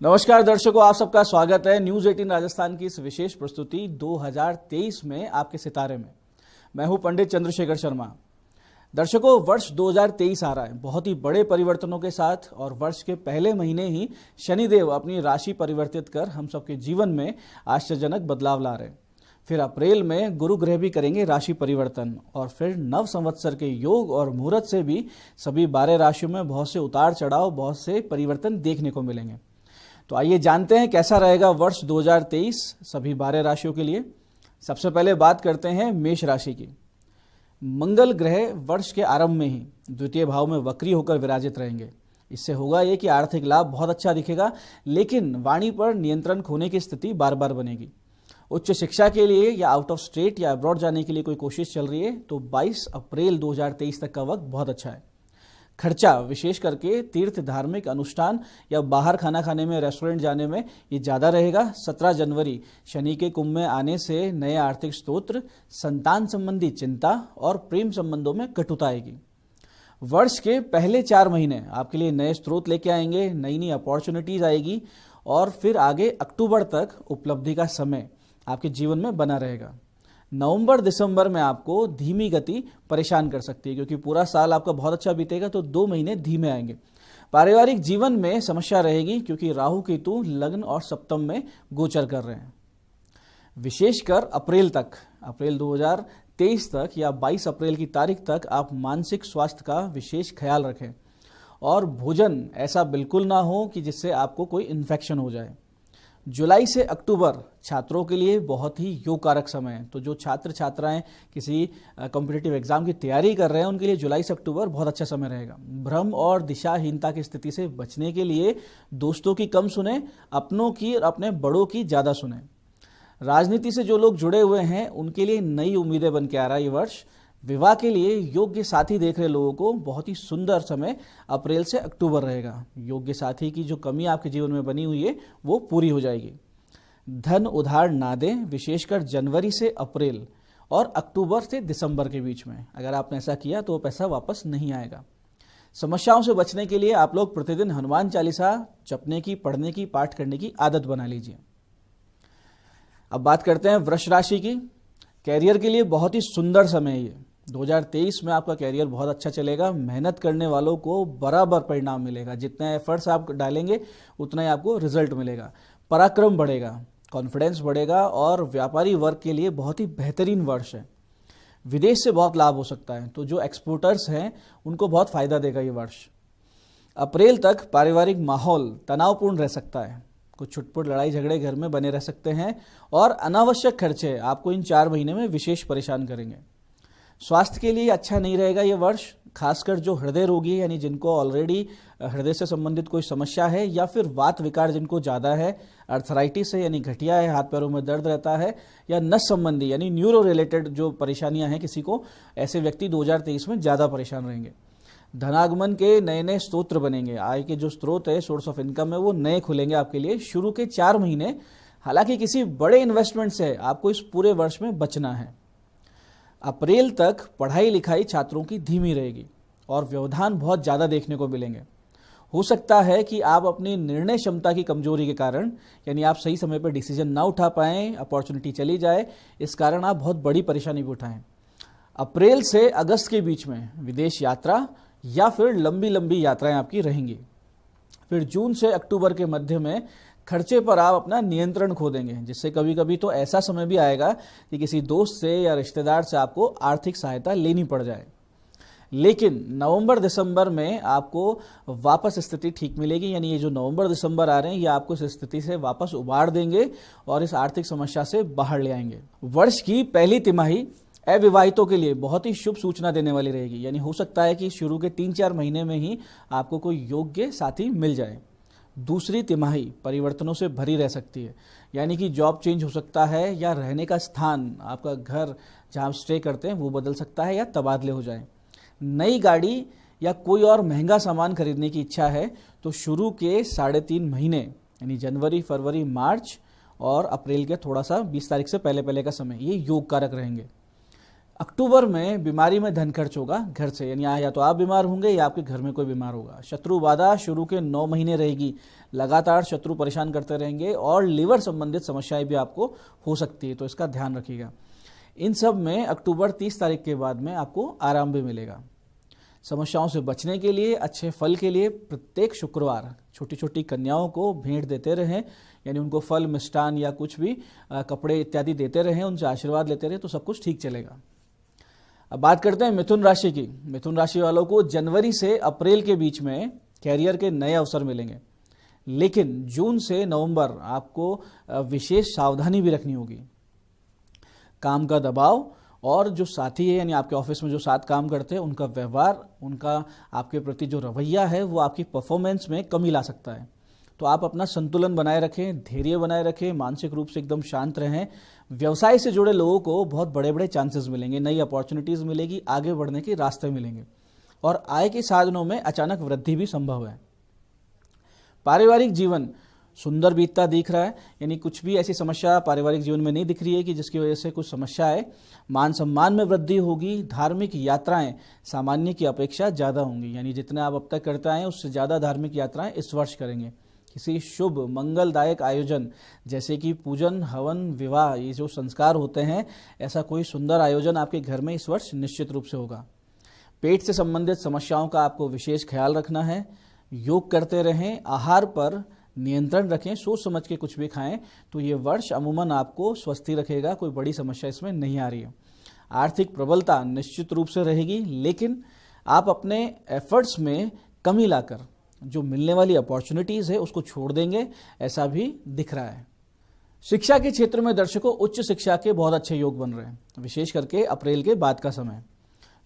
नमस्कार दर्शकों, आप सबका स्वागत है न्यूज 18 राजस्थान की इस विशेष प्रस्तुति 2023 में आपके सितारे में। मैं हूं पंडित चंद्रशेखर शर्मा। दर्शकों, वर्ष 2023 आ रहा है बहुत ही बड़े परिवर्तनों के साथ, और वर्ष के पहले महीने ही शनिदेव अपनी राशि परिवर्तित कर हम सबके जीवन में आश्चर्यजनक बदलाव ला रहे हैं। फिर अप्रैल में गुरु ग्रह भी करेंगे राशि परिवर्तन, और फिर नव संवत्सर के योग और मुहूर्त से भी सभी 12 राशियों में बहुत से उतार चढ़ाव, बहुत से परिवर्तन देखने को मिलेंगे। तो आइए जानते हैं कैसा रहेगा वर्ष 2023 सभी 12 राशियों के लिए। सबसे पहले बात करते हैं मेष राशि की। मंगल ग्रह वर्ष के आरंभ में ही द्वितीय भाव में वक्री होकर विराजित रहेंगे। इससे होगा ये कि आर्थिक लाभ बहुत अच्छा दिखेगा, लेकिन वाणी पर नियंत्रण खोने की स्थिति बार बार बनेगी। उच्च शिक्षा के लिए या आउट ऑफ स्टेट या अब्रॉड जाने के लिए कोई कोशिश चल रही है तो 22 अप्रैल 2023 तक का वक्त बहुत अच्छा है। खर्चा विशेष करके तीर्थ, धार्मिक अनुष्ठान या बाहर खाना खाने में, रेस्टोरेंट जाने में ये ज़्यादा रहेगा। 17 जनवरी शनि के कुंभ में आने से नए आर्थिक स्रोत, संतान संबंधी चिंता और प्रेम संबंधों में कटुता आएगी। वर्ष के पहले 4 महीने आपके लिए नए स्रोत लेके आएंगे, नई नई अपॉर्चुनिटीज आएगी, और फिर आगे अक्टूबर तक उपलब्धि का समय आपके जीवन में बना रहेगा। नवंबर दिसंबर में आपको धीमी गति परेशान कर सकती है, क्योंकि पूरा साल आपका बहुत अच्छा बीतेगा तो 2 महीने धीमे आएंगे। पारिवारिक जीवन में समस्या रहेगी, क्योंकि राहु केतु लग्न और सप्तम में गोचर कर रहे हैं। विशेषकर अप्रैल 2023 तक या 22 अप्रैल की तारीख तक आप मानसिक स्वास्थ्य का विशेष ख्याल रखें, और भोजन ऐसा बिल्कुल ना हो कि जिससे आपको कोई इन्फेक्शन हो जाए। जुलाई से अक्टूबर छात्रों के लिए बहुत ही योग कारक समय है। तो जो छात्र छात्राएं किसी कॉम्पिटिटिव एग्जाम की तैयारी कर रहे हैं उनके लिए जुलाई से अक्टूबर बहुत अच्छा समय रहेगा। भ्रम और दिशाहीनता की स्थिति से बचने के लिए दोस्तों की कम सुने, अपनों की और अपने बड़ों की ज़्यादा सुने। राजनीति से जो लोग जुड़े हुए हैं उनके लिए नई उम्मीदें बन के आ रहा है ये वर्ष। विवाह के लिए योग्य साथी देख रहे लोगों को बहुत ही सुंदर समय अप्रैल से अक्टूबर रहेगा। योग्य साथी की जो कमी आपके जीवन में बनी हुई है वो पूरी हो जाएगी। धन उधार ना दें, विशेषकर जनवरी से अप्रैल और अक्टूबर से दिसंबर के बीच में। अगर आपने ऐसा किया तो वो पैसा वापस नहीं आएगा। समस्याओं से बचने के लिए आप लोग प्रतिदिन हनुमान चालीसा जपने की, पढ़ने की, पाठ करने की आदत बना लीजिए। अब बात करते हैं वृष राशि की। कैरियर के लिए बहुत ही सुंदर समय है ये। 2023 में आपका कैरियर बहुत अच्छा चलेगा। मेहनत करने वालों को बराबर परिणाम मिलेगा। जितने एफर्ट्स आप डालेंगे उतना ही आपको रिजल्ट मिलेगा। पराक्रम बढ़ेगा, कॉन्फिडेंस बढ़ेगा, और व्यापारी वर्ग के लिए बहुत ही बेहतरीन वर्ष है। विदेश से बहुत लाभ हो सकता है, तो जो एक्सपोर्टर्स हैं उनको बहुत फायदा देगा ये वर्ष। अप्रैल तक पारिवारिक माहौल तनावपूर्ण रह सकता है। कुछ छुटपुट लड़ाई झगड़े घर में बने रह सकते हैं, और अनावश्यक खर्चे आपको इन 4 महीने में विशेष परेशान करेंगे। स्वास्थ्य के लिए अच्छा नहीं रहेगा ये वर्ष, खासकर जो हृदय रोगी है, यानी जिनको ऑलरेडी हृदय से संबंधित कोई समस्या है, या फिर वात विकार जिनको ज़्यादा है, अर्थराइटिस है यानी गठिया है, हाथ पैरों में दर्द रहता है, या नस संबंधी यानी न्यूरो रिलेटेड जो परेशानियां हैं किसी को, ऐसे व्यक्ति 2023 में ज़्यादा परेशान रहेंगे। धनागमन के नए नए स्रोत बनेंगे। आय के जो स्रोत है, सोर्स ऑफ इनकम है, वो नए खुलेंगे आपके लिए। शुरू के 4 महीने हालांकि किसी बड़े इन्वेस्टमेंट से आपको इस पूरे वर्ष में बचना है। अप्रैल तक पढ़ाई लिखाई छात्रों की धीमी रहेगी, और व्यवधान बहुत ज़्यादा देखने को मिलेंगे। हो सकता है कि आप अपनी निर्णय क्षमता की कमजोरी के कारण, यानी आप सही समय पर डिसीजन ना उठा पाएं, अपॉर्चुनिटी चली जाए, इस कारण आप बहुत बड़ी परेशानी भी उठाएं। अप्रैल से अगस्त के बीच में विदेश यात्रा या फिर लंबी लंबी यात्राएं आपकी रहेंगी। फिर जून से अक्टूबर के मध्य में खर्चे पर आप अपना नियंत्रण खो देंगे, जिससे कभी कभी तो ऐसा समय भी आएगा कि किसी दोस्त से या रिश्तेदार से आपको आर्थिक सहायता लेनी पड़ जाए। लेकिन नवंबर दिसंबर में आपको वापस स्थिति ठीक मिलेगी, यानी ये जो नवंबर दिसंबर आ रहे हैं ये आपको इस स्थिति से वापस उबार देंगे और इस आर्थिक समस्या से बाहर ले आएंगे। वर्ष की पहली तिमाही अविवाहितों के लिए बहुत ही शुभ सूचना देने वाली रहेगी, यानी हो सकता है कि शुरू के 3-4 महीने में ही आपको कोई योग्य साथी मिल जाए। दूसरी तिमाही परिवर्तनों से भरी रह सकती है, यानी कि जॉब चेंज हो सकता है, या रहने का स्थान, आपका घर जहां आप स्टे करते हैं वो बदल सकता है, या तबादले हो जाएं। नई गाड़ी या कोई और महंगा सामान खरीदने की इच्छा है तो शुरू के 3.5 महीने यानी जनवरी, फरवरी, मार्च और अप्रैल के थोड़ा सा 20 तारीख से पहले का समय ये योग कारक रहेंगे। अक्टूबर में बीमारी में धन खर्च होगा घर से, यानी या तो आप बीमार होंगे या आपके घर में कोई बीमार होगा। शत्रु बाधा शुरू के 9 महीने रहेगी, लगातार शत्रु परेशान करते रहेंगे और लिवर संबंधित समस्याएं भी आपको हो सकती है, तो इसका ध्यान रखिएगा। इन सब में अक्टूबर 30 तारीख के बाद में आपको आराम भी मिलेगा। समस्याओं से बचने के लिए, अच्छे फल के लिए प्रत्येक शुक्रवार छोटी छोटी कन्याओं को भेंट देते रहें, यानी उनको फल, मिष्ठान या कुछ भी कपड़े इत्यादि देते रहें, उनसे आशीर्वाद लेते रहें, तो सब कुछ ठीक चलेगा। अब बात करते हैं मिथुन राशि की। मिथुन राशि वालों को जनवरी से अप्रैल के बीच में कैरियर के नए अवसर मिलेंगे, लेकिन जून से नवंबर आपको विशेष सावधानी भी रखनी होगी। काम का दबाव और जो साथी है, यानी आपके ऑफिस में जो साथ काम करते हैं, उनका व्यवहार, उनका आपके प्रति जो रवैया है, वो आपकी परफॉर्मेंस में कमी ला सकता है। तो आप अपना संतुलन बनाए रखें, धैर्य बनाए रखें, मानसिक रूप से एकदम शांत रहें। व्यवसाय से जुड़े लोगों को बहुत बड़े बड़े चांसेस मिलेंगे, नई अपॉर्चुनिटीज़ मिलेगी, आगे बढ़ने के रास्ते मिलेंगे और आय के साधनों में अचानक वृद्धि भी संभव है। पारिवारिक जीवन सुंदर बीतता दिख रहा है, यानी कुछ भी ऐसी समस्या पारिवारिक जीवन में नहीं दिख रही है कि जिसकी वजह से कुछ समस्या है। मान सम्मान में वृद्धि होगी। धार्मिक यात्राएं सामान्य की अपेक्षा ज़्यादा होंगी, यानी जितने आप अब तक करते आए उससे ज़्यादा धार्मिक यात्राएं इस वर्ष करेंगे। किसी शुभ मंगलदायक आयोजन जैसे कि पूजन, हवन, विवाह, ये जो संस्कार होते हैं, ऐसा कोई सुंदर आयोजन आपके घर में इस वर्ष निश्चित रूप से होगा। पेट से संबंधित समस्याओं का आपको विशेष ख्याल रखना है। योग करते रहें, आहार पर नियंत्रण रखें, सोच समझ के कुछ भी खाएं, तो ये वर्ष अमूमन आपको स्वस्थ रखेगा, कोई बड़ी समस्या इसमें नहीं आ रही है। आर्थिक प्रबलता निश्चित रूप से रहेगी, लेकिन आप अपने एफर्ट्स में कमी लाकर जो मिलने वाली अपॉर्चुनिटीज़ है उसको छोड़ देंगे, ऐसा भी दिख रहा है। शिक्षा के क्षेत्र में दर्शकों उच्च शिक्षा के बहुत अच्छे योग बन रहे हैं, विशेष करके अप्रैल के बाद का समय।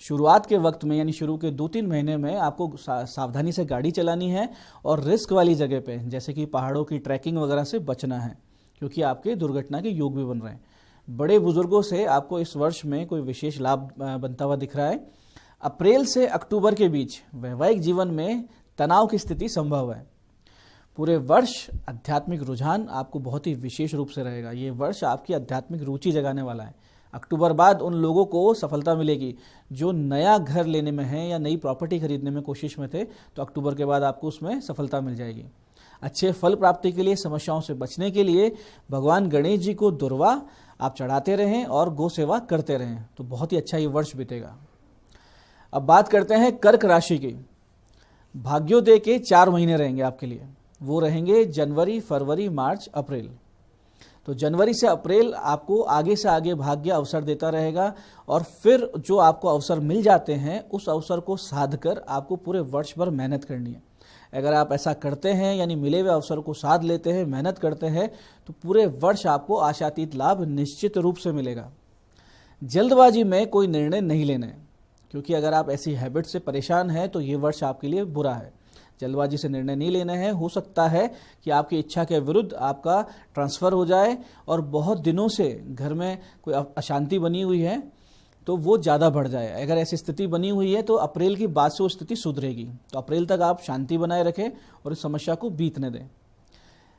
शुरुआत के वक्त में, यानी शुरू के 2-3 महीने में आपको सावधानी से गाड़ी चलानी है और रिस्क वाली जगह पे जैसे कि पहाड़ों की ट्रैकिंग वगैरह से बचना है, क्योंकि आपके दुर्घटना के योग भी बन रहे हैं। बड़े बुजुर्गों से आपको इस वर्ष में कोई विशेष लाभ बनता हुआ दिख रहा है। अप्रैल से अक्टूबर के बीच वैवाहिक जीवन में तनाव की स्थिति संभव है। पूरे वर्ष आध्यात्मिक रुझान आपको बहुत ही विशेष रूप से रहेगा। ये वर्ष आपकी आध्यात्मिक रुचि जगाने वाला है। अक्टूबर बाद उन लोगों को सफलता मिलेगी जो नया घर लेने में है या नई प्रॉपर्टी खरीदने में कोशिश में थे, तो अक्टूबर के बाद आपको उसमें सफलता मिल जाएगी। अच्छे फल प्राप्ति के लिए, समस्याओं से बचने के लिए भगवान गणेश जी को दुर्वा आप चढ़ाते रहें और गौ सेवा करते रहें, तो बहुत ही अच्छा ये वर्ष बीतेगा। अब बात करते हैं कर्क राशि की। भाग्योदय के 4 महीने रहेंगे आपके लिए, वो रहेंगे जनवरी, फरवरी, मार्च, अप्रैल। तो जनवरी से अप्रैल आपको आगे से आगे भाग्य अवसर देता रहेगा और फिर जो आपको अवसर मिल जाते हैं उस अवसर को साध कर आपको पूरे वर्ष भर मेहनत करनी है। अगर आप ऐसा करते हैं, यानी मिले हुए अवसर को साध लेते हैं, मेहनत करते हैं, तो पूरे वर्ष आपको आशातीत लाभ निश्चित रूप से मिलेगा। जल्दबाजी में कोई निर्णय नहीं लेना है, क्योंकि अगर आप ऐसी हैबिट से परेशान हैं तो ये वर्ष आपके लिए बुरा है। जल्दबाजी से निर्णय नहीं लेना है। हो सकता है कि आपकी इच्छा के विरुद्ध आपका ट्रांसफ़र हो जाए और बहुत दिनों से घर में कोई अशांति बनी हुई है तो वो ज़्यादा बढ़ जाए। अगर ऐसी स्थिति बनी हुई है तो अप्रैल की बाद से वो स्थिति सुधरेगी। तो अप्रैल तक आप शांति बनाए रखें और इस समस्या को बीतने दें।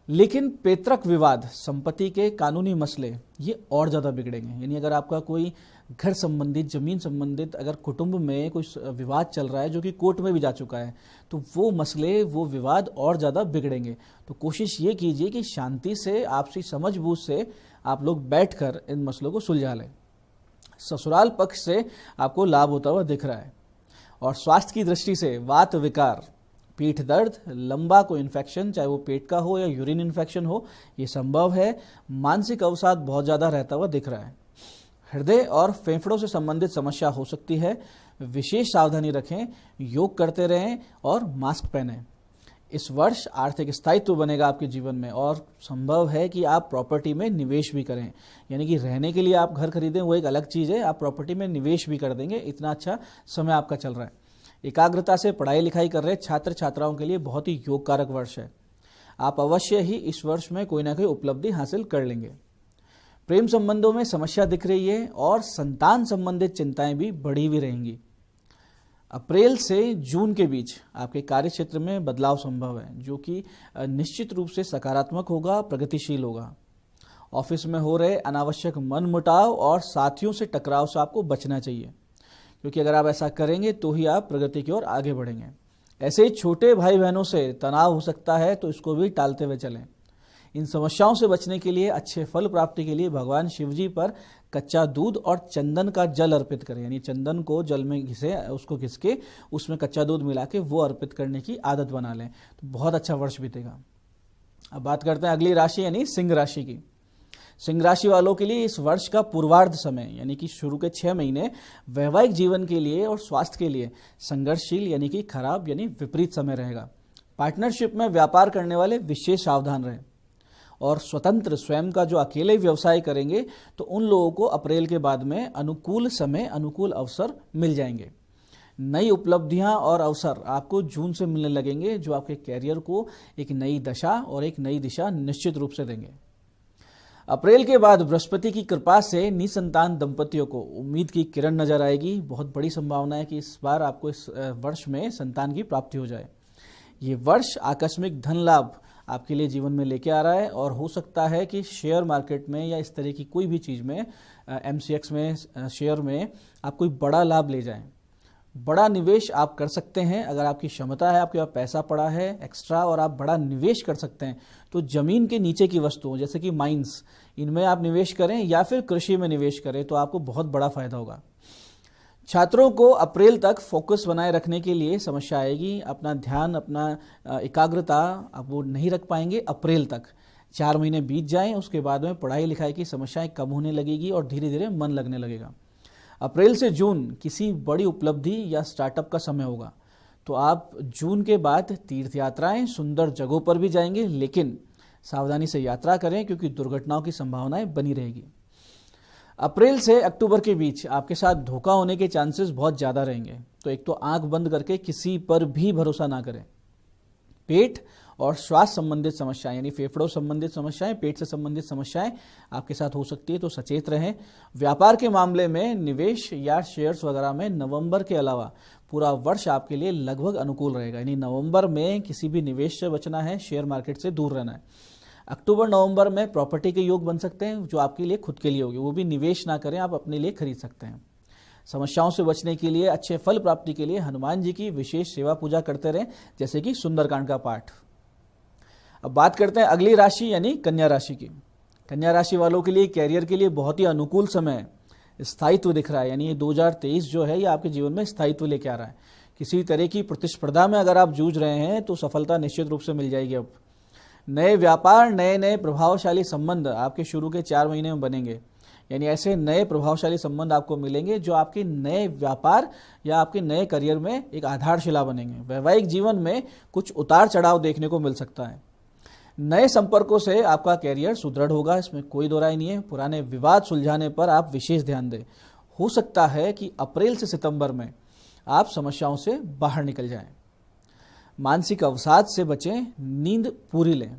लेकिन पैतृक विवाद, संपत्ति के कानूनी मसले, ये और ज़्यादा बिगड़ेंगे। यानी अगर आपका कोई घर संबंधित, ज़मीन संबंधित अगर कुटुंब में कोई विवाद चल रहा है जो कि कोर्ट में भी जा चुका है, तो वो मसले, वो विवाद और ज़्यादा बिगड़ेंगे। तो कोशिश ये कीजिए कि शांति से, आपसी समझबूझ से आप लोग बैठकर इन मसलों को सुलझा लें। ससुराल पक्ष से आपको लाभ होता हुआ दिख रहा है। और स्वास्थ्य की दृष्टि से वात विकार, पीठ दर्द, लंबा कोई इन्फेक्शन, चाहे वो पेट का हो या यूरिन इन्फेक्शन हो, ये संभव है। मानसिक अवसाद बहुत ज़्यादा रहता हुआ दिख रहा है। हृदय और फेफड़ों से संबंधित समस्या हो सकती है, विशेष सावधानी रखें, योग करते रहें और मास्क पहनें। इस वर्ष आर्थिक स्थायित्व बनेगा आपके जीवन में और संभव है कि आप प्रॉपर्टी में निवेश भी करें। यानी कि रहने के लिए आप घर खरीदें वो एक अलग चीज़ है, आप प्रॉपर्टी में निवेश भी कर देंगे। इतना अच्छा समय आपका चल रहा है। एकाग्रता से पढ़ाई लिखाई कर रहे छात्र छात्राओं के लिए बहुत ही योग कारक वर्ष है। आप अवश्य ही इस वर्ष में कोई ना कोई उपलब्धि हासिल कर लेंगे। प्रेम संबंधों में समस्या दिख रही है और संतान संबंधित चिंताएं भी बढ़ी हुई रहेंगी। अप्रैल से जून के बीच आपके कार्य क्षेत्र में बदलाव संभव है, जो कि निश्चित रूप से सकारात्मक होगा, प्रगतिशील होगा। ऑफिस में हो रहे अनावश्यक मनमुटाव और साथियों से टकराव से आपको बचना चाहिए, क्योंकि अगर आप ऐसा करेंगे तो ही आप प्रगति की ओर आगे बढ़ेंगे। ऐसे ही छोटे भाई बहनों से तनाव हो सकता है, तो इसको भी टालते हुए चलें। इन समस्याओं से बचने के लिए, अच्छे फल प्राप्ति के लिए भगवान शिव जी पर कच्चा दूध और चंदन का जल अर्पित करें, यानी चंदन को जल में उसको घिस के उसमें कच्चा दूध मिला के वो अर्पित करने की आदत बना लें, तो बहुत अच्छा वर्ष बीतेगा। अब बात करते हैं अगली राशि यानी सिंह राशि की। सिंह राशि वालों के लिए इस वर्ष का पूर्वार्ध समय यानी कि शुरू के 6 महीने वैवाहिक जीवन के लिए और स्वास्थ्य के लिए संघर्षशील यानी कि खराब यानी विपरीत समय रहेगा। पार्टनरशिप में व्यापार करने वाले विशेष सावधान रहें, और स्वतंत्र स्वयं का जो अकेले व्यवसाय करेंगे तो उन लोगों को अप्रैल के बाद में अनुकूल समय, अनुकूल अवसर मिल जाएंगे। नई उपलब्धियां और अवसर आपको जून से मिलने लगेंगे, जो आपके कैरियर को एक नई दशा और एक नई दिशा निश्चित रूप से देंगे। अप्रैल के बाद बृहस्पति की कृपा से निसंतान दंपतियों को उम्मीद की किरण नजर आएगी। बहुत बड़ी संभावना है कि इस बार आपको इस वर्ष में संतान की प्राप्ति हो जाए। ये वर्ष आकस्मिक धन लाभ आपके लिए जीवन में लेके आ रहा है, और हो सकता है कि शेयर मार्केट में या इस तरह की कोई भी चीज़ में, MCX में, शेयर में आप कोई बड़ा लाभ ले जाएं। बड़ा निवेश आप कर सकते हैं अगर आपकी क्षमता है, आपके पास पैसा पड़ा है एक्स्ट्रा और आप बड़ा निवेश कर सकते हैं, तो जमीन के नीचे की वस्तुओं जैसे कि माइंस, इनमें आप निवेश करें या फिर कृषि में निवेश करें, तो आपको बहुत बड़ा फायदा होगा। छात्रों को अप्रैल तक फोकस बनाए रखने के लिए समस्या आएगी। अपना ध्यान, अपना एकाग्रता आप वो नहीं रख पाएंगे अप्रैल तक। 4 महीने बीत जाएं, उसके बाद में पढ़ाई लिखाई की समस्याएं कम होने लगेगी और धीरे धीरे मन लगने लगेगा। अप्रैल से जून किसी बड़ी उपलब्धि या स्टार्टअप का समय होगा, तो आप जून के बाद तीर्थ यात्राएं, सुंदर जगहों पर भी जाएंगे, लेकिन सावधानी से यात्रा करें क्योंकि दुर्घटनाओं की संभावनाएं बनी रहेगी। अप्रैल से अक्टूबर के बीच आपके साथ धोखा होने के चांसेस बहुत ज़्यादा रहेंगे, तो एक तो आंख बंद करके किसी पर भी भरोसा ना करें। पेट और श्वास संबंधित समस्याएं यानी फेफड़ों संबंधित समस्याएं, पेट से संबंधित समस्याएं आपके साथ हो सकती है, तो सचेत रहें। व्यापार के मामले में निवेश या शेयर्स वगैरह में नवंबर के अलावा पूरा वर्ष आपके लिए लगभग अनुकूल रहेगा, यानी नवंबर में किसी भी निवेश से बचना है, शेयर मार्केट से दूर रहना है। अक्टूबर नवंबर में प्रॉपर्टी के योग बन सकते हैं जो आपके लिए खुद के लिए होगी, वो भी निवेश ना करें, आप अपने लिए खरीद सकते हैं। समस्याओं से बचने के लिए, अच्छे फल प्राप्ति के लिए हनुमान जी की विशेष सेवा पूजा करते रहें, जैसे कि सुंदरकांड का पाठ। अब बात करते हैं अगली राशि यानी कन्या राशि की। कन्या राशि वालों के लिए कैरियर के लिए बहुत ही अनुकूल समय है, स्थायित्व दिख रहा है, यानी ये 2023 जो है ये आपके जीवन में स्थायित्व लेके आ रहा है। किसी तरह की प्रतिस्पर्धा में अगर आप जूझ रहे हैं तो सफलता निश्चित रूप से मिल जाएगी। अब नए व्यापार, नए प्रभावशाली संबंध आपके शुरू के 4 महीने में बनेंगे, यानी ऐसे नए प्रभावशाली संबंध आपको मिलेंगे जो आपके नए व्यापार या आपके नए करियर में एक आधारशिला बनेंगे। वैवाहिक जीवन में कुछ उतार चढ़ाव देखने को मिल सकता है। नए संपर्कों से आपका कैरियर सुदृढ़ होगा, इसमें कोई दो राय नहीं है। पुराने विवाद सुलझाने पर आप विशेष ध्यान दें। हो सकता है कि अप्रैल से सितंबर में आप समस्याओं से बाहर निकल जाएं। मानसिक अवसाद से बचें, नींद पूरी लें।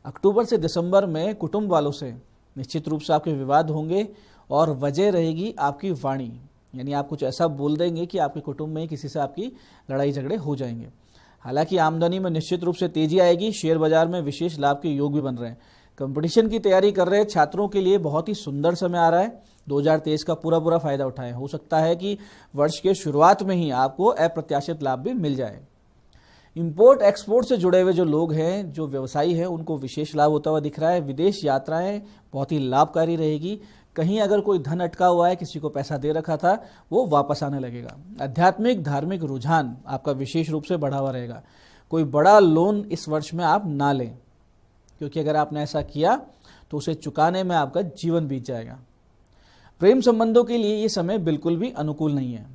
अक्टूबर से दिसंबर में कुटुंब वालों से निश्चित रूप से आपके विवाद होंगे और वजह रहेगी आपकी वाणी, यानी आप कुछ ऐसा बोल देंगे कि आपके कुटुंब में किसी से आपकी लड़ाई झगड़े हो जाएंगे। हालांकि आमदनी में निश्चित रूप से तेजी आएगी। शेयर बाजार में विशेष लाभ के योग भी बन रहे हैं। कंपटीशन की तैयारी कर रहे छात्रों के लिए बहुत ही सुंदर समय आ रहा है। 2023 का पूरा फायदा उठाएं। हो सकता है कि वर्ष के शुरुआत में ही आपको अप्रत्याशित लाभ भी मिल जाए। इंपोर्ट एक्सपोर्ट से जुड़े हुए जो लोग हैं, जो व्यवसायी हैं, उनको विशेष लाभ होता हुआ दिख रहा है। विदेश यात्राएं बहुत ही लाभकारी रहेगी। कहीं अगर कोई धन अटका हुआ है, किसी को पैसा दे रखा था, वो वापस आने लगेगा। आध्यात्मिक धार्मिक रुझान आपका विशेष रूप से बढ़ावा रहेगा। कोई बड़ा लोन इस वर्ष में आप ना लें, क्योंकि अगर आपने ऐसा किया तो उसे चुकाने में आपका जीवन बीत जाएगा। प्रेम संबंधों के लिए ये समय बिल्कुल भी अनुकूल नहीं है,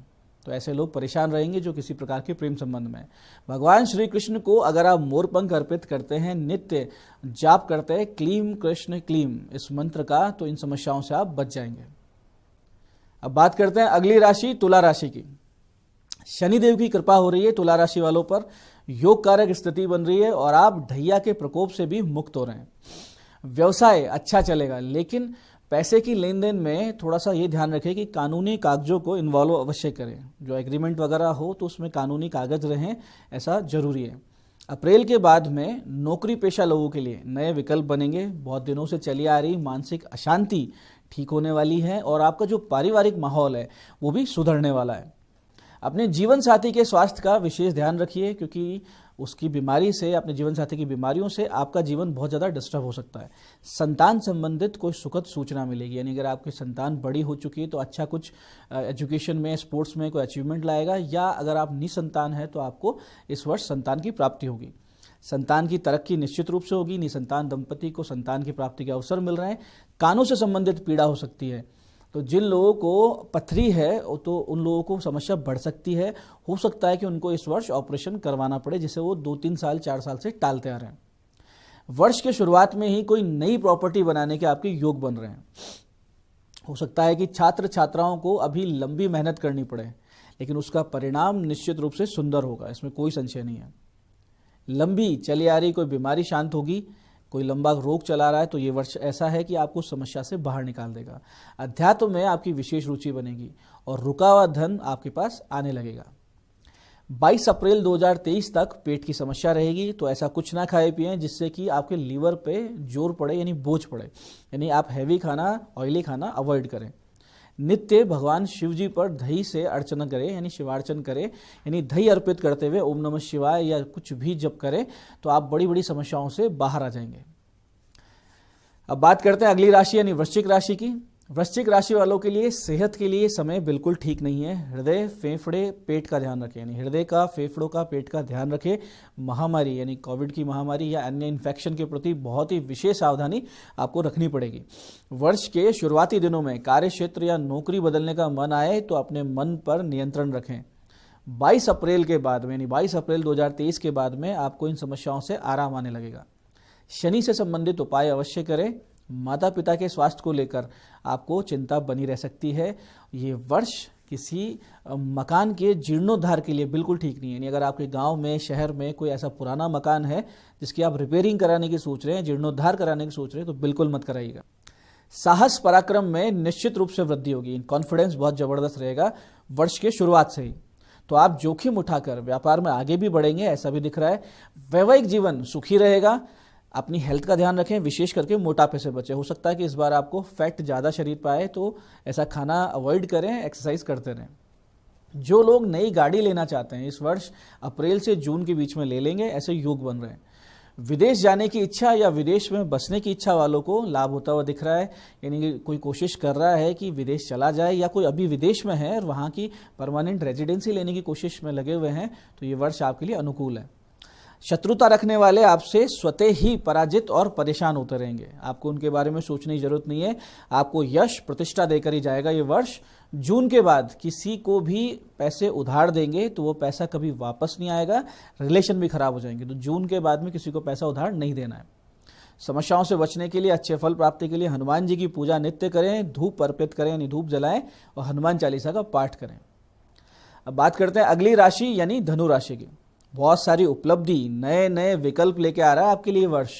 तो ऐसे लोग परेशान रहेंगे जो किसी प्रकार के प्रेम संबंध में। भगवान श्री कृष्ण को अगर आप मोरपंख अर्पित करते हैं, नित्य जाप करते हैं क्लीम कृष्ण क्लीम इस मंत्र का, तो इन समस्याओं से आप बच जाएंगे। अब बात करते हैं अगली राशि तुला राशि की। शनिदेव की कृपा हो रही है तुला राशि वालों पर, योग कारक स्थिति बन रही है और आप ढैया के प्रकोप से भी मुक्त हो रहे हैं। व्यवसाय अच्छा चलेगा, लेकिन पैसे की लेन देन में थोड़ा सा ये ध्यान रखें कि कानूनी कागजों को इन्वॉल्व अवश्य करें। जो एग्रीमेंट वगैरह हो तो उसमें कानूनी कागज रहें, ऐसा जरूरी है। अप्रैल के बाद में नौकरी पेशा लोगों के लिए नए विकल्प बनेंगे। बहुत दिनों से चली आ रही मानसिक अशांति ठीक होने वाली है और आपका जो पारिवारिक माहौल है वो भी सुधरने वाला है। अपने जीवन साथी के स्वास्थ्य का विशेष ध्यान रखिए, क्योंकि उसकी बीमारी से, अपने जीवन साथी की बीमारियों से आपका जीवन बहुत ज़्यादा डिस्टर्ब हो सकता है। संतान संबंधित कोई सुखद सूचना मिलेगी, यानी अगर आपकी संतान बड़ी हो चुकी है तो अच्छा कुछ एजुकेशन में, स्पोर्ट्स में कोई अचीवमेंट लाएगा, या अगर आप निसंतान है तो आपको इस वर्ष संतान की प्राप्ति होगी। संतान की तरक्की निश्चित रूप से होगी। निसंतान दंपति को संतान की प्राप्ति के अवसर मिल रहे हैं। कानों से संबंधित पीड़ा हो सकती है, तो जिन लोगों को पथरी है तो उन लोगों को समस्या बढ़ सकती है। हो सकता है कि उनको इस वर्ष ऑपरेशन करवाना पड़े, जिसे वो 2-3 साल 4 साल से टालते आ रहे हैं। वर्ष के शुरुआत में ही कोई नई प्रॉपर्टी बनाने के आपके योग बन रहे हैं। हो सकता है कि छात्र छात्राओं को अभी लंबी मेहनत करनी पड़े, लेकिन उसका परिणाम निश्चित रूप से सुंदर होगा, इसमें कोई संशय नहीं है। लंबी चली आ रही कोई बीमारी शांत होगी। कोई लंबा रोग चला रहा है तो ये वर्ष ऐसा है कि आपको समस्या से बाहर निकाल देगा। अध्यात्म में आपकी विशेष रुचि बनेगी और रुका हुआ धन आपके पास आने लगेगा। 22 अप्रैल 2023 तक पेट की समस्या रहेगी, तो ऐसा कुछ ना खाए पिएं जिससे कि आपके लीवर पे जोर पड़े, यानी बोझ पड़े। यानी आप हैवी खाना, ऑयली खाना अवॉइड करें। नित्य भगवान शिव जी पर दही से अर्चना करें, यानी शिवार्चन करें, यानी दही अर्पित करते हुए ओम नमः शिवाय या कुछ भी जप करें तो आप बड़ी बड़ी समस्याओं से बाहर आ जाएंगे। अब बात करते हैं अगली राशि यानी वृश्चिक राशि की। वृश्चिक राशि वालों के लिए सेहत के लिए समय बिल्कुल ठीक नहीं है। हृदय, फेफड़े, पेट का ध्यान रखें, यानी हृदय का, फेफड़ों का, पेट का ध्यान रखें। महामारी यानी कोविड की महामारी या अन्य इन्फेक्शन के प्रति बहुत ही विशेष सावधानी आपको रखनी पड़ेगी। वर्ष के शुरुआती दिनों में कार्य क्षेत्र या नौकरी बदलने का मन आए तो अपने मन पर नियंत्रण रखें। 22 अप्रैल के बाद में, यानी 22 अप्रैल 2023 के बाद में आपको इन समस्याओं से आराम आने लगेगा। शनि से संबंधित उपाय अवश्य करें। माता पिता के स्वास्थ्य को लेकर आपको चिंता बनी रह सकती है। ये वर्ष किसी मकान के जीर्णोद्धार के लिए बिल्कुल ठीक नहीं है। यानी अगर आपके गांव में, शहर में कोई ऐसा पुराना मकान है जिसकी आप रिपेयरिंग कराने की सोच रहे हैं, जीर्णोद्धार कराने की सोच रहे हैं, तो बिल्कुल मत कराइएगा। साहस पराक्रम में निश्चित रूप से वृद्धि होगी। कॉन्फिडेंस बहुत जबरदस्त रहेगा वर्ष के शुरुआत से ही, तो आप जोखिम उठाकर व्यापार में आगे भी बढ़ेंगे, ऐसा भी दिख रहा है। वैवाहिक जीवन सुखी रहेगा। अपनी हेल्थ का ध्यान रखें, विशेष करके मोटापे से बचें। हो सकता है कि इस बार आपको फैट ज़्यादा शरीर पर आए, तो ऐसा खाना अवॉइड करें, एक्सरसाइज करते रहें। जो लोग नई गाड़ी लेना चाहते हैं इस वर्ष अप्रैल से जून के बीच में ले लेंगे, ऐसे योग बन रहे हैं। विदेश जाने की इच्छा या विदेश में बसने की इच्छा वालों को लाभ होता हुआ दिख रहा है। यानी कि कोई कोशिश कर रहा है कि विदेश चला जाए, या कोई अभी विदेश में है और वहाँ की परमानेंट रेजिडेंसी लेने की कोशिश में लगे हुए हैं, तो ये वर्ष आपके लिए अनुकूल है। शत्रुता रखने वाले आपसे स्वतः ही पराजित और परेशान होते रहेंगे। आपको उनके बारे में सोचने की जरूरत नहीं है। आपको यश प्रतिष्ठा देकर ही जाएगा ये वर्ष। जून के बाद किसी को भी पैसे उधार देंगे तो वो पैसा कभी वापस नहीं आएगा, रिलेशन भी खराब हो जाएंगे। तो जून के बाद में किसी को पैसा उधार नहीं देना है। समस्याओं से बचने के लिए, अच्छे फल प्राप्ति के लिए हनुमान जी की पूजा नित्य करें, धूप अर्पित करें यानी धूप जलाएं और हनुमान चालीसा का पाठ करें। अब बात करते हैं अगली राशि यानी धनु राशि की। बहुत सारी उपलब्धि, नए नए विकल्प लेके आ रहा है आपके लिए वर्ष।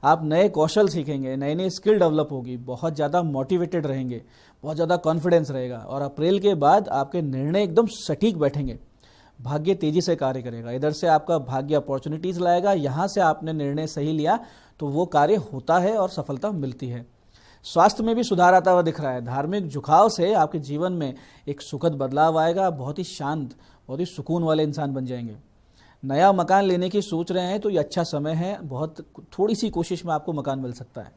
आप नए कौशल सीखेंगे, नई नई स्किल डेवलप होगी, बहुत ज़्यादा मोटिवेटेड रहेंगे, बहुत ज़्यादा कॉन्फिडेंस रहेगा और अप्रैल के बाद आपके निर्णय एकदम सटीक बैठेंगे। भाग्य तेजी से कार्य करेगा। इधर से आपका भाग्य अपॉर्चुनिटीज़ लाएगा, यहाँ से आपने निर्णय सही लिया तो वो कार्य होता है और सफलता मिलती है। स्वास्थ्य में भी सुधार आता हुआ दिख रहा है। धार्मिक झुकाव से आपके जीवन में एक सुखद बदलाव आएगा। बहुत ही शांत, बहुत ही सुकून वाले इंसान बन जाएंगे। नया मकान लेने की सोच रहे हैं तो ये अच्छा समय है। बहुत थोड़ी सी कोशिश में आपको मकान मिल सकता है।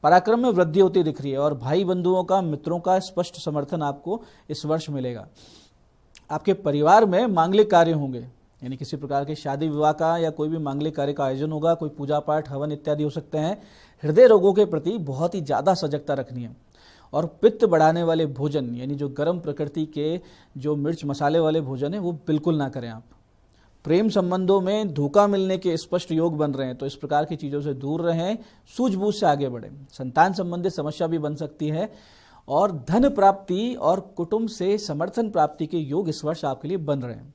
पराक्रम में वृद्धि होती दिख रही है और भाई बंधुओं का, मित्रों का स्पष्ट समर्थन आपको इस वर्ष मिलेगा। आपके परिवार में मांगलिक कार्य होंगे, यानी किसी प्रकार के शादी विवाह का या कोई भी मांगलिक कार्य का आयोजन होगा। कोई पूजा पाठ, हवन इत्यादि हो सकते हैं। हृदय रोगों के प्रति बहुत ही ज़्यादा सजगता रखनी है और पित्त बढ़ाने वाले भोजन, यानी जो गर्म प्रकृति के जो मिर्च मसाले वाले भोजन है, वो बिल्कुल ना करें आप। प्रेम संबंधों में धोखा मिलने के स्पष्ट योग बन रहे हैं, तो इस प्रकार की चीज़ों से दूर रहें, सूझबूझ से आगे बढ़ें। संतान संबंधित समस्या भी बन सकती है और धन प्राप्ति और कुटुंब से समर्थन प्राप्ति के योग इस वर्ष आपके लिए बन रहे हैं।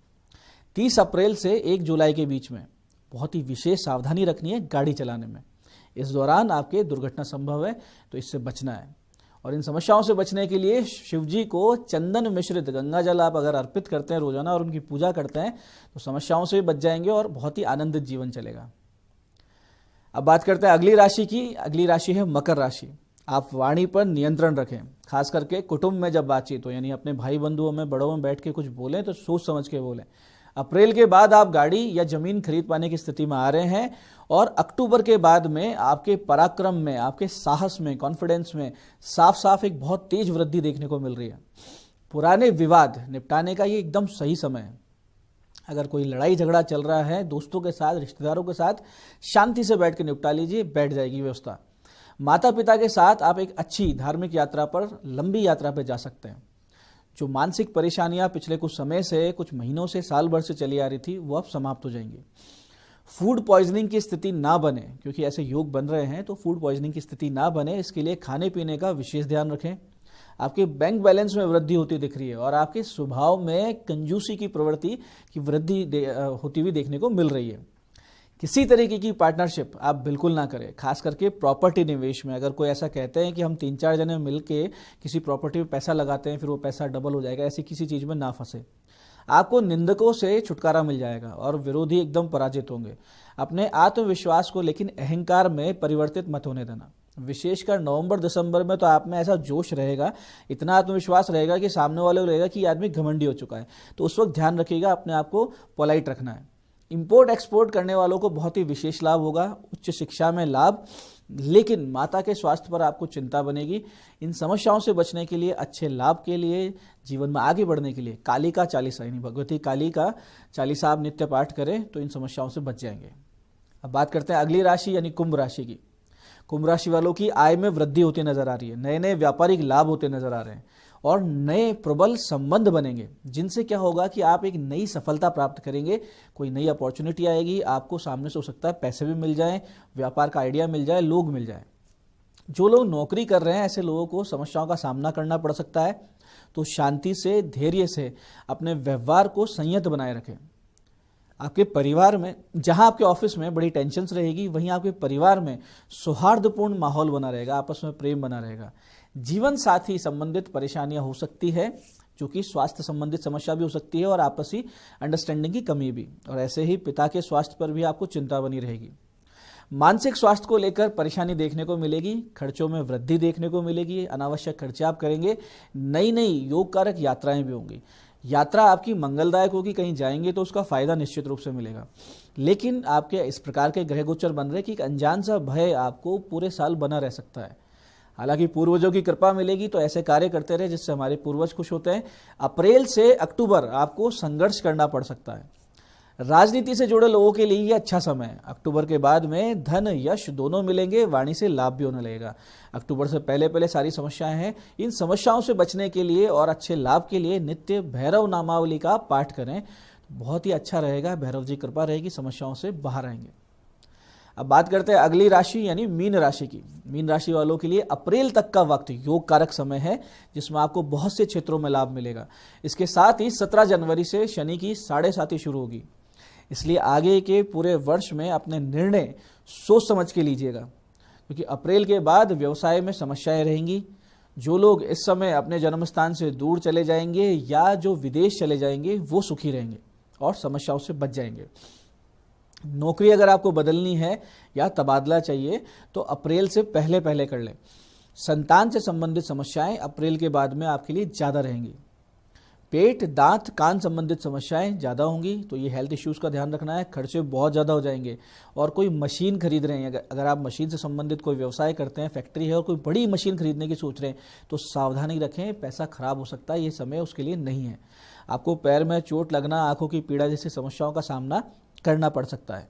30 अप्रैल से 1 जुलाई के बीच में बहुत ही विशेष सावधानी रखनी है गाड़ी चलाने में। इस दौरान आपके दुर्घटना संभव है, तो इससे बचना है। और इन समस्याओं से बचने के लिए शिव जी को चंदन मिश्रित गंगा जल आप अगर अर्पित करते हैं रोजाना और उनकी पूजा करते हैं तो समस्याओं से भी बच जाएंगे और बहुत ही आनंदित जीवन चलेगा। अब बात करते हैं अगली राशि की। अगली राशि है मकर राशि। आप वाणी पर नियंत्रण रखें, खास करके कुटुंब में जब बातचीत हो, यानी अपने भाई बंधुओं में बड़ों में बैठ के कुछ बोलें तो सोच समझ के बोलें। अप्रैल के बाद आप गाड़ी या जमीन खरीद पाने की स्थिति में आ रहे हैं और अक्टूबर के बाद में आपके पराक्रम में, आपके साहस में, कॉन्फिडेंस में साफ साफ एक बहुत तेज वृद्धि देखने को मिल रही है। पुराने विवाद निपटाने का ये एकदम सही समय है। अगर कोई लड़ाई झगड़ा चल रहा है दोस्तों के साथ, रिश्तेदारों के साथ, शांति से बैठ के निपटा लीजिए, बैठ जाएगी व्यवस्था। माता पिता के साथ आप एक अच्छी धार्मिक यात्रा पर, लंबी यात्रा पर जा सकते हैं। जो मानसिक परेशानियां पिछले कुछ समय से, कुछ महीनों से, साल भर से चली आ रही थी, वो अब समाप्त हो जाएंगी। फूड पॉइजनिंग की स्थिति ना बने, क्योंकि ऐसे योग बन रहे हैं, तो फूड पॉइजनिंग की स्थिति ना बने इसके लिए खाने पीने का विशेष ध्यान रखें। आपके बैंक बैलेंस में वृद्धि होती दिख रही है और आपके स्वभाव में कंजूसी की प्रवृत्ति की वृद्धि होती हुई देखने को मिल रही है। किसी तरीके की पार्टनरशिप आप बिल्कुल ना करें, खास करके प्रॉपर्टी निवेश में। अगर कोई ऐसा कहते हैं कि हम 3-4 जने मिलके किसी प्रॉपर्टी में पैसा लगाते हैं फिर वो पैसा डबल हो जाएगा, ऐसी किसी चीज़ में ना फंसे। आपको निंदकों से छुटकारा मिल जाएगा और विरोधी एकदम पराजित होंगे। अपने आत्मविश्वास को लेकिन अहंकार में परिवर्तित मत होने देना। विशेषकर नवंबर-दिसंबर में तो आप में ऐसा जोश रहेगा, इतना आत्मविश्वास रहेगा कि सामने वाले को लगेगा कि ये आदमी घमंडी हो चुका है। तो उस वक्त ध्यान रखिएगा, अपने आप को पोलाइट रखना है। इंपोर्ट एक्सपोर्ट करने वालों को बहुत ही विशेष लाभ होगा, उच्च शिक्षा में लाभ, लेकिन माता के स्वास्थ्य पर आपको चिंता बनेगी। इन समस्याओं से बचने के लिए, अच्छे लाभ के लिए, जीवन में आगे बढ़ने के लिए काली का चालीसा, यानी भगवती काली का चालीसा आप नित्य पाठ करें तो इन समस्याओं से बच जाएंगे। अब बात करते हैं अगली राशि यानी कुंभ राशि की। कुंभ राशि वालों की आय में वृद्धि होती नजर आ रही है, नए नए व्यापारिक लाभ होते नजर आ रहे हैं और नए प्रबल संबंध बनेंगे, जिनसे क्या होगा कि आप एक नई सफलता प्राप्त करेंगे। कोई नई अपॉर्चुनिटी आएगी, आपको सामने से हो सकता है पैसे भी मिल जाएं, व्यापार का आइडिया मिल जाए, लोग मिल जाएं। जो लोग नौकरी कर रहे हैं ऐसे लोगों को समस्याओं का सामना करना पड़ सकता है, तो शांति से, धैर्य से अपने व्यवहार को संयत बनाए रखें। आपके परिवार में, जहां आपके ऑफिस में बड़ी टेंशन्स रहेगी, वहीं आपके परिवार में सौहार्दपूर्ण माहौल बना रहेगा, आपस में प्रेम बना रहेगा। जीवन साथी संबंधित परेशानियां हो सकती है, जो कि स्वास्थ्य संबंधित समस्या भी हो सकती है और आपसी अंडरस्टैंडिंग की कमी भी, और ऐसे ही पिता के स्वास्थ्य पर भी आपको चिंता बनी रहेगी। मानसिक स्वास्थ्य को लेकर परेशानी देखने को मिलेगी, खर्चों में वृद्धि देखने को मिलेगी, अनावश्यक खर्चे आप करेंगे, नई नई योग कारक यात्राएं भी होंगी। यात्रा आपकी मंगलदायक होगी, कहीं जाएंगे तो उसका फायदा निश्चित रूप से मिलेगा। लेकिन आपके इस प्रकार के ग्रह गोचर बन रहे कि एक अनजान सा भय आपको पूरे साल बना रह सकता है। हालांकि पूर्वजों की कृपा मिलेगी तो ऐसे कार्य करते रहे जिससे हमारे पूर्वज खुश होते हैं। अप्रैल से अक्टूबर आपको संघर्ष करना पड़ सकता है। राजनीति से जुड़े लोगों के लिए ये अच्छा समय है। अक्टूबर के बाद में धन यश दोनों मिलेंगे, वाणी से लाभ भी होने लगेगा। अक्टूबर से पहले पहले सारी समस्याएं हैं, इन समस्याओं से बचने के लिए और अच्छे लाभ के लिए नित्य भैरव नामावली का पाठ करें, बहुत ही अच्छा रहेगा। भैरव जी कृपा रहेगी, समस्याओं से बाहर आएंगे। अब बात करते हैं अगली राशि यानी मीन राशि की। मीन राशि वालों के लिए अप्रैल तक का वक्त योग कारक समय है, जिसमें आपको बहुत से क्षेत्रों में लाभ मिलेगा। इसके साथ ही 17 जनवरी से शनि की 7.5 शुरू होगी, इसलिए आगे के पूरे वर्ष में अपने निर्णय सोच समझ के लीजिएगा, क्योंकि अप्रैल के बाद व्यवसाय में समस्याएं रहेंगी। जो लोग इस समय अपने जन्म स्थान से दूर चले जाएंगे या जो विदेश चले जाएंगे वो सुखी रहेंगे और समस्याओं से बच जाएंगे। नौकरी अगर आपको बदलनी है या तबादला चाहिए तो अप्रैल से पहले पहले कर लें। संतान से संबंधित समस्याएं अप्रैल के बाद में आपके लिए ज़्यादा रहेंगी। पेट, दांत, कान संबंधित समस्याएं ज़्यादा होंगी, तो ये हेल्थ इश्यूज़ का ध्यान रखना है। खर्चे बहुत ज़्यादा हो जाएंगे। और कोई मशीन खरीद रहे हैं, अगर आप मशीन से संबंधित कोई व्यवसाय करते हैं, फैक्ट्री है और कोई बड़ी मशीन खरीदने की सोच रहे हैं, तो सावधानी रखें, पैसा खराब हो सकता है, ये समय उसके लिए नहीं है। आपको पैर में चोट लगना, आंखों की पीड़ा जैसी समस्याओं का सामना करना पड़ सकता है।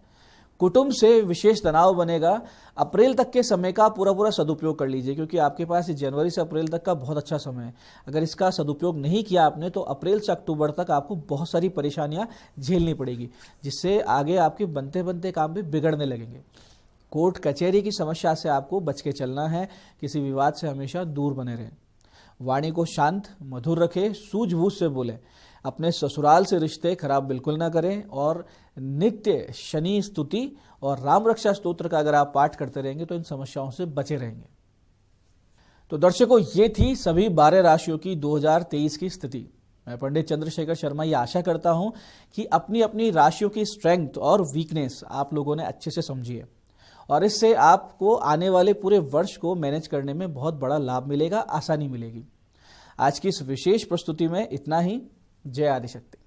कुटुंब से विशेष तनाव बनेगा। अप्रैल तक के समय का पूरा सदुपयोग कर लीजिए, क्योंकि आपके पास जनवरी से अप्रैल तक का बहुत अच्छा समय है। अगर इसका सदुपयोग नहीं किया आपने तो अप्रैल से अक्टूबर तक आपको बहुत सारी परेशानियां झेलनी पड़ेगी, जिससे आगे आपके बनते बनते काम भी बिगड़ने लगेंगे। कोर्ट कचहरी की समस्या से आपको बच के चलना है, किसी विवाद से हमेशा दूर बने रहें। वाणी को शांत मधुर रखें, सूझबूझ से बोलें। अपने ससुराल से रिश्ते खराब बिल्कुल ना करें और नित्य शनि स्तुति और राम रक्षा स्तोत्र का अगर आप पाठ करते रहेंगे तो इन समस्याओं से बचे रहेंगे। तो दर्शकों, ये थी सभी 12 राशियों की 2023 की स्थिति। मैं पंडित चंद्रशेखर शर्मा ये आशा करता हूं कि अपनी अपनी राशियों की स्ट्रेंथ और वीकनेस आप लोगों ने अच्छे से समझी है और इससे आपको आने वाले पूरे वर्ष को मैनेज करने में बहुत बड़ा लाभ मिलेगा, आसानी मिलेगी। आज की इस विशेष प्रस्तुति में इतना ही। जय आदिशक्ति।